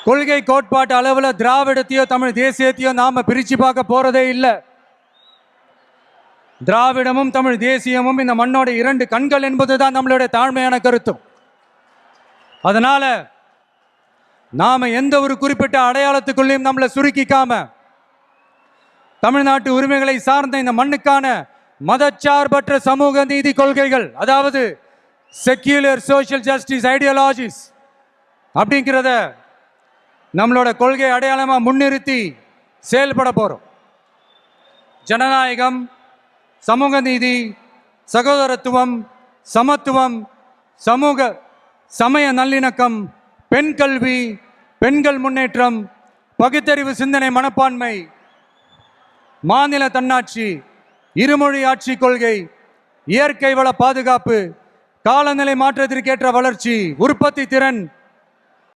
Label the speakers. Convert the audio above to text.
Speaker 1: கொள்கை கோட்பாட்டு அளவில் திராவிடத்தையோ தமிழ் தேசியத்தையோ நாம பிரிச்சு பார்க்க போறதே இல்லை. திராவிடமும் தமிழ் தேசியமும் இந்த மண்ணோட இரண்டு கண்கள் என்பதுதான் நம்மளுடைய தாழ்மையான கருத்தும். அதனால நாம எந்த ஒரு குறிப்பிட்ட அடையாளத்துக்குள்ளேயும் நம்மளை சுருக்கிக்காம தமிழ்நாட்டு உரிமைகளை சார்ந்த இந்த மண்ணுக்கான மதச்சார்பற்ற சமூக நீதி கொள்கைகள், அதாவது செக்யூலர் சோஷியல் ஜஸ்டிஸ் ஐடியாலஜிஸ் அப்படிங்கிறத நம்மளோட கொள்கை அடையாளமா முன்னிறுத்தி செயல்பட போறோம். ஜனநாயகம், சமூக நீதி, சகோதரத்துவம், சமத்துவம், சமூக சமய நல்லிணக்கம், பெண் கல்வி, பெண்கள் முன்னேற்றம், பகுத்தறிவு சிந்தனை மனப்பான்மை, மாநில தன்னாட்சி, இருமொழி ஆட்சி கொள்கை, இயற்கை வள பாதுகாப்பு, காலநிலை மாற்றத்திற்கேற்ற வளர்ச்சி, உற்பத்தி திறன்,